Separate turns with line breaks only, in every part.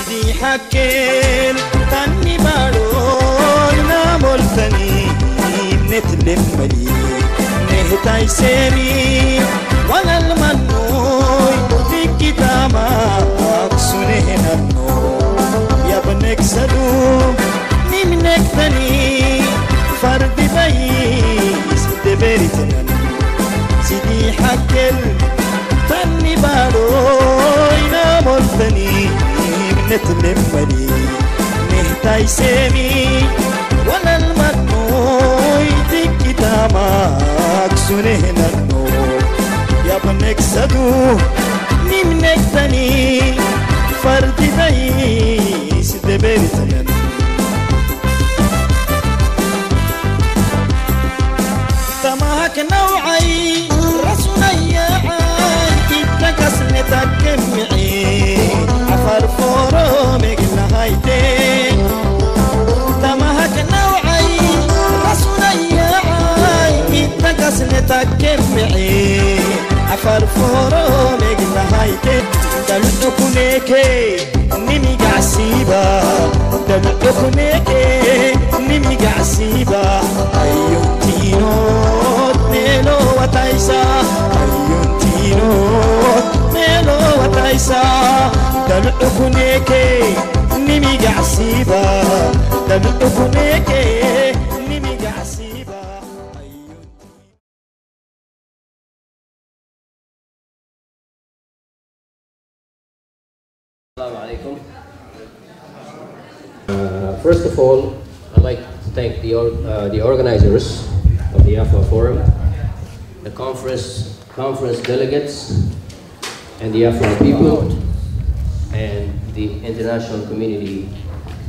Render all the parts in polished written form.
سيدي حكين تاني بارون نامولتني نتلم ملي نهتاي سيري ولا المنوي في كتاما أقصنه ننو يا بنك سدو نمنك تاني فرد بيس دبرتنا سيدي حكين تاني بارون نامولتني نتلم ملي نهتاي سيري ولا المنوي في كتاما أقصنه ننو يا بنك سدو نمنك تاني فرد بيس دبرتنا تماك نوعي رسولي كسنتك كمعي عفر فورو مقل هايتي تماك نوعي رسولي كسنتك كمعي عفر فورو مقل هايتي دلقنيكي نمي قعسيبا دلقنيكي نمي قعسيبا أيون تينوت ميلو وتايسا أيون تينوت ميلو وتايسا دلقنيكي نمي قعسيبا دلقنيكي نمي قعسيبا
First of all, I'd like to thank the organizers of the Afar Forum, the conference delegates, and the Afar people, and the international community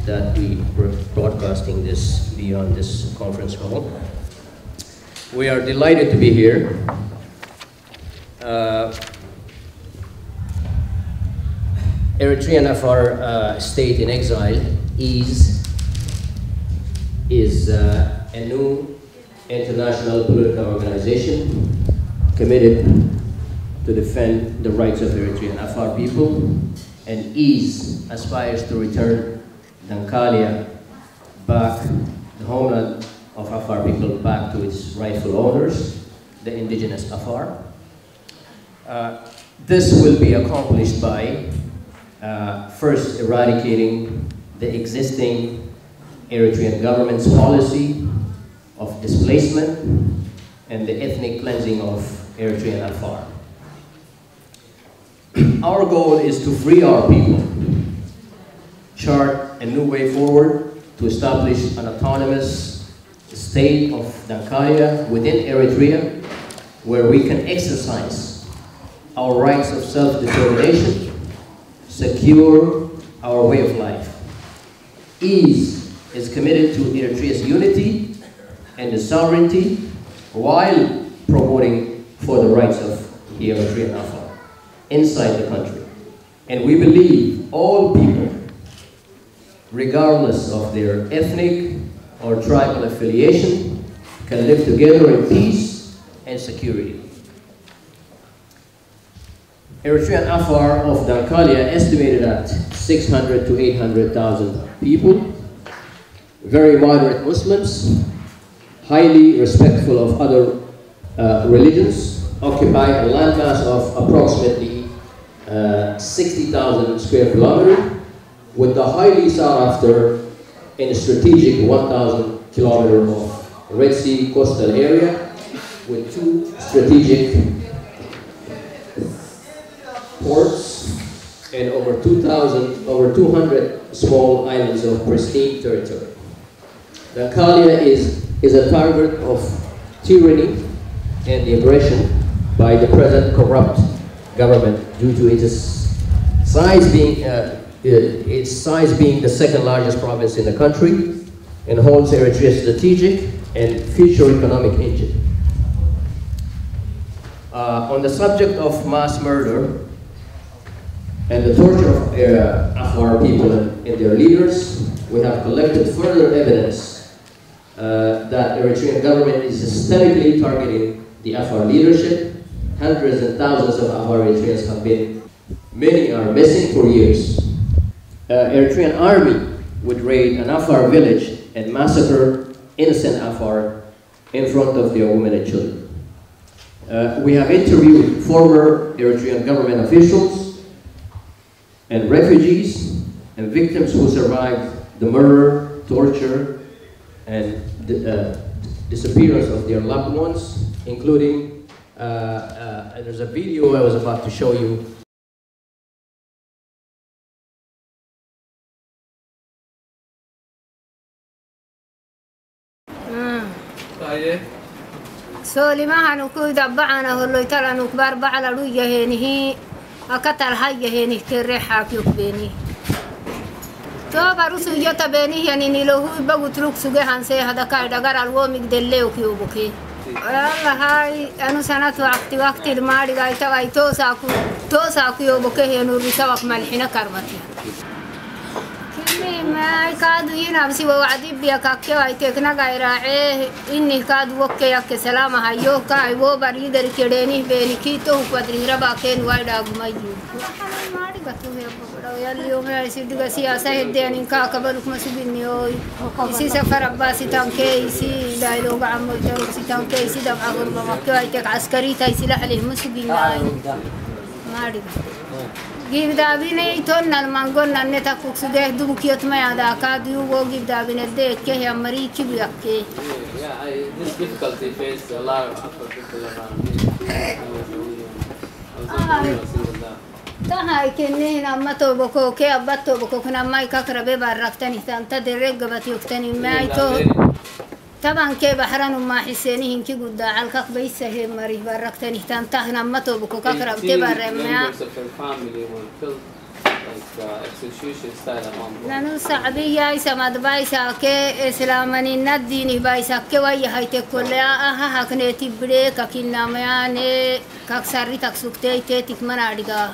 that we were broadcasting this beyond this conference call. We are delighted to be here. Eritrean Afar State in Exile is a new international political organization committed to defend the rights of Eritrean Afar people, and EASE aspires to return Dankalia back, the homeland of Afar people, back to its rightful owners, the indigenous Afar. This will be accomplished by first eradicating the existing Eritrean government's policy of displacement and the ethnic cleansing of Eritrean Afar. Our goal is to free our people, chart a new way forward to establish an autonomous state of Dankalia within Eritrea, where we can exercise our rights of self-determination, secure our way of life. EASE is committed to Eritrea's unity and the sovereignty while promoting for the rights of the Eritrean Afar inside the country. And we believe all people, regardless of their ethnic or tribal affiliation, can live together in peace and security. Eritrean Afar of Dankalia estimated at 600 to 800,000 people, very moderate Muslims, highly respectful of other religions, occupy a landmass of approximately 60,000 square kilometers, with the highly sought after and strategic 1,000 kilometers of Red Sea coastal area, with 2 strategic ports and over 200 small islands of pristine territory. Dankalia is a target of tyranny and the aggression by the present corrupt government due to its size being the second largest province in the country and holds Eritrea's strategic and future economic engine. On the subject of mass murder and the torture of Afar people and their leaders, we have collected further evidence that the Eritrean government is systemically targeting the Afar leadership. Hundreds and thousands of Afar Eritreans have been, many are missing for years. Eritrean army would raid an Afar village and massacre innocent Afar in front of their women and children. We have interviewed former Eritrean government officials and refugees and victims who survived the murder, torture, and disappearance of their loved ones, including, there's a video I was about to show you.
سولي ما هنكو دبعنا هلو ترى نكبر بعلى لوجه هني أكتر هاي هني كريحة كيوبيني توبا رسو يتا بيني يعني نلوه بقول لك سجى هنسي هذا كايدا قرر الومك دلله وكيوبكي والله هاي أنا سنة وقت الماري جاي تواي توساكو يوبكي هنو رسوك ملحنا كرمتي ما كادو ينامسي ووعدي بيكاكي وايتكنا غيراعيه إني كادو وكيك سلامة هايو كاي وو بريدر كيريني بيني كيتو قدري رباكين وايدا غمايو ماري غتو يا اليوم يا سيدي سياسة هدين كا كبرك مسبيني اوي سي سفر عباسي تانكي سي دايلوغ عمو جرو سي تانكي سي دبع غربة مكي وايتك عسكري تاي سلاح له مسبيني ماري جيب دابيني تونا المانغونا نتاكوك سجاه دوبكيوت ما يدا كاديو وجيب دابين الديت كه أمريكي بيحكي.
This difficulty faced a lot of Afar people around.
تاهاي كني هنا ما توبكو كي أبات توبكو كنا ما يكاكربي باركتني تانتا دريق قبتي يكتني ما يتو طبعا كي بحران وما حسيني هنكي قد عالكاك بيسه مريه باركتني تانتا هنا ما توبكو كاكربتي بارمنا لأنه صعبية يسمد بايسا كي إسلامني نديني بايسا كي ويا هايتك كلها أها هكنيتي بريك أكينا مياني كاك ساري تكسوكتي تيتك مناريغا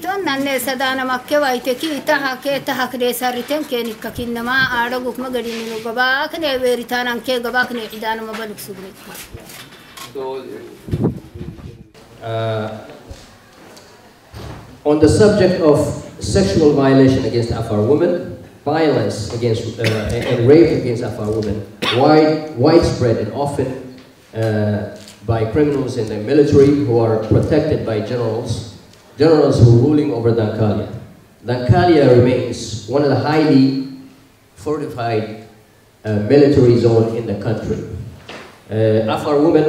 تونا الناس دانا مكة وايتكي تها كي تها كده سارتين كيني ككينا ما أعرفك ما قديني نوجبا كني ويريتانا كي جبا كني عدانا ما بلوك سجري.
On the subject of sexual violation against Afar women, violence against and rape against Afar women, widespread and often by criminals in the military who are protected by generals who are ruling over Dankalia. Dankalia remains one of the highly fortified military zones in the country. Afar women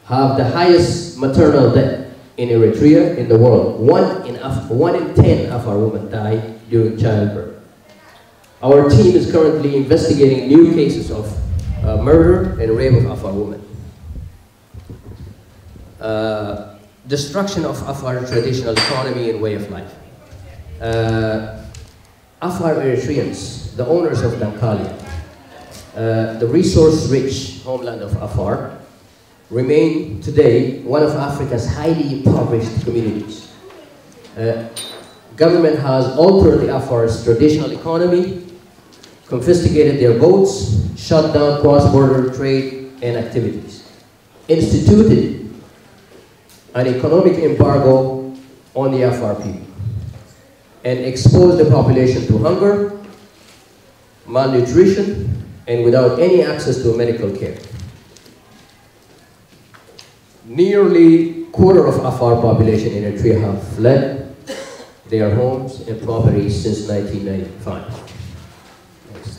have the highest maternal death in Eritrea in the world. 1 in 10 Afar women die during childbirth. Our team is currently investigating new cases of murder and rape of Afar women. Destruction of Afar traditional economy and way of life. Afar Eritreans, the owners of Dankalia, the resource-rich homeland of Afar, remain today one of Africa's highly impoverished communities. Government has altered the Afar's traditional economy, confiscated their boats, shut down cross-border trade and activities, instituted an economic embargo on the Afar people, and exposed the population to hunger, malnutrition, and without any access to medical care. Nearly quarter of Afar population in Eritrea have fled their homes and properties since 1995. Next.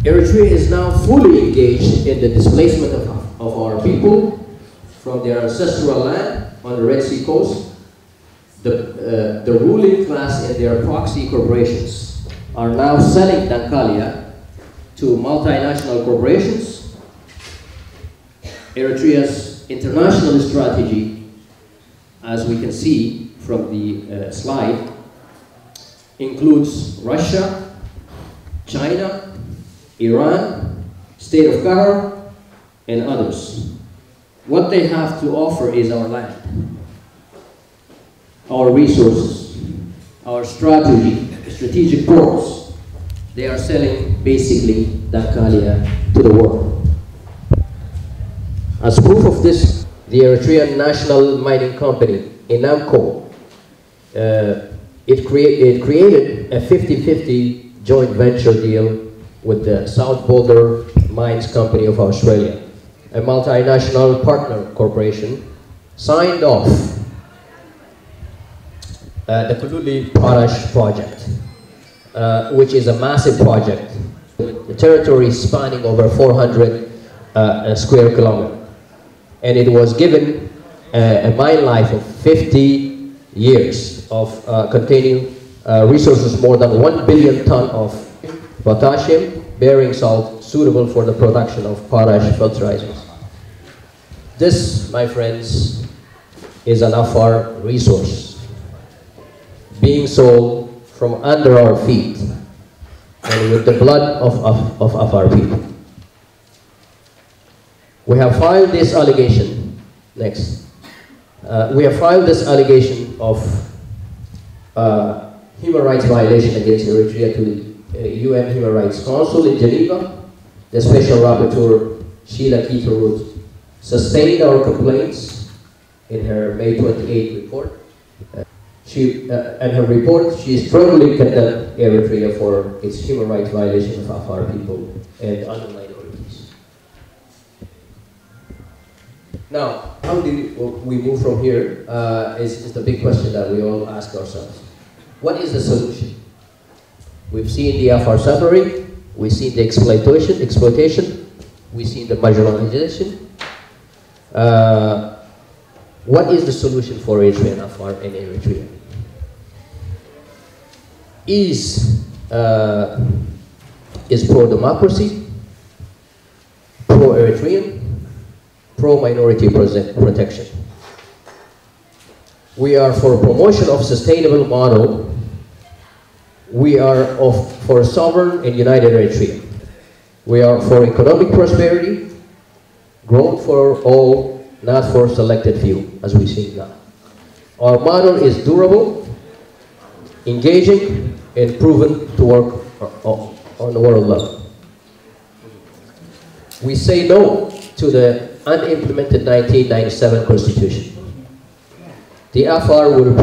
Eritrea is now fully engaged in the displacement of our people from their ancestral land on the Red Sea coast. The ruling class and their proxy corporations are now selling Dankalia to multinational corporations. Eritrea's international strategy, as we can see from the slide, includes Russia, China, Iran, State of Qatar, and others. What they have to offer is our land, our resources, our strategic ports. They are selling basically Dankalia to the world. As proof of this, the Eritrean National Mining Company, Inamco, it created a 50-50 joint venture deal with the South Boulder Mines Company of Australia, a multinational partner corporation, signed off the Kululi Potash project, which is a massive project, with the territory spanning over 400 square kilometers. And it was given a mine life of 50 years of containing resources more than 1 billion ton of potassium bearing salt suitable for the production of potash fertilizers. This, my friends, is an Afar resource being sold from under our feet and with the blood of Afar people. We have filed this allegation, next. We have filed this allegation of human rights violation against Eritrea to the UN Human Rights Council in Geneva. The Special Rapporteur, Sheila Keith-Root, sustained our complaints in her May 28 report. In her report, she strongly condemned Eritrea for its human rights violation of Afar people and other minorities. Now, how do we move from here is the big question that we all ask ourselves. What is the solution? We've seen the Afar suffering, we've seen the exploitation, we've seen the marginalization. What is the solution for Eritrea and Afar and Eritrea? Is pro-democracy, pro-Eritrean, pro-minority protection. We are for promotion of sustainable model. We are for sovereign and united Eritrea. We are for economic prosperity, growth for all, not for selected few, as we see now. Our model is durable, engaging, and proven to work on the world level. We say no to the unimplemented 1997 Constitution. The Afar will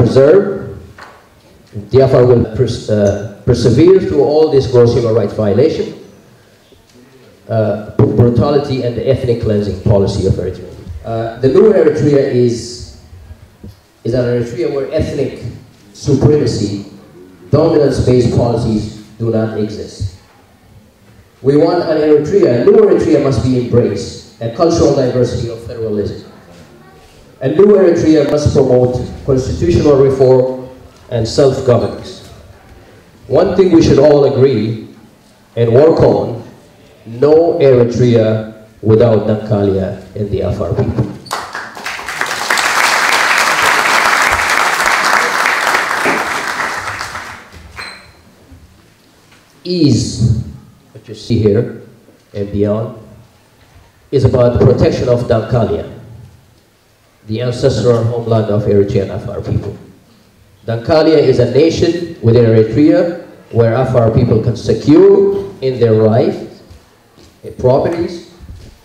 persevere through all this gross human rights violation, brutality, and the ethnic cleansing policy of Eritrea. The new Eritrea is an Eritrea where ethnic supremacy, dominance-based policies do not exist. We want an Eritrea, a new Eritrea must be embraced, a cultural diversity of federalism. A new Eritrea must promote constitutional reform and self-governance. One thing we should all agree and work on, no Eritrea without Dankalia and the Afar people. Ease, what you see here and beyond, is about the protection of Dankalia, the ancestral homeland of Eritrea and Afar people. Dankalia is a nation within Eritrea where Afar people can secure in their life, properties,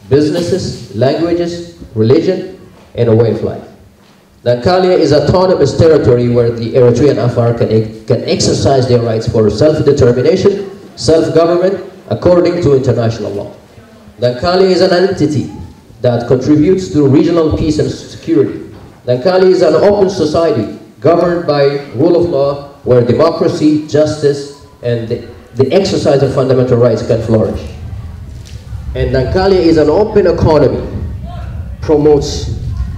businesses, languages, religion, and a way of life. Dankalia is autonomous territory where the Eritrean Afar can exercise their rights for self-determination, self-government, according to international law. Dankalia is an entity that contributes to regional peace and security. Dankalia is an open society governed by rule of law where democracy, justice, and the exercise of fundamental rights can flourish. And Dankalia is an open economy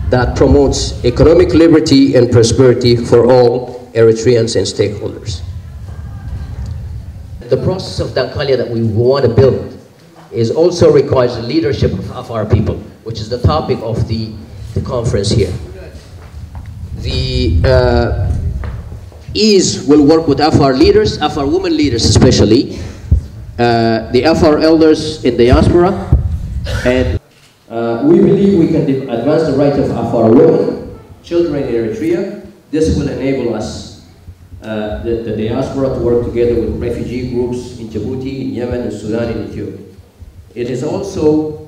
that promotes economic liberty and prosperity for all Eritreans and stakeholders. The process of Dankalia that we want to build also requires the leadership of our people, which is the topic of the conference here. The EASE will work with Afar leaders, Afar women leaders especially, the Afar elders in diaspora, and we believe we can advance the rights of Afar women, children in Eritrea. This will enable us, the diaspora, to work together with refugee groups in Djibouti, in Yemen, in Sudan, and Ethiopia. It has also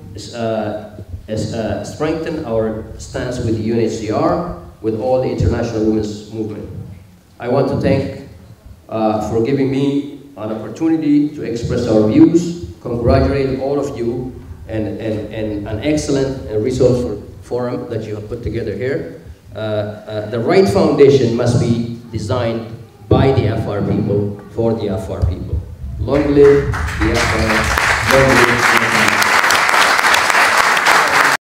strengthened our stance with the UNHCR, with all the international women's movement. I want to thank for giving me an opportunity to express our views, congratulate all of you, and an excellent and resourceful forum that you have put together here. The right foundation must be designed by the Afar people, for the Afar people. Long live the Afar, long live the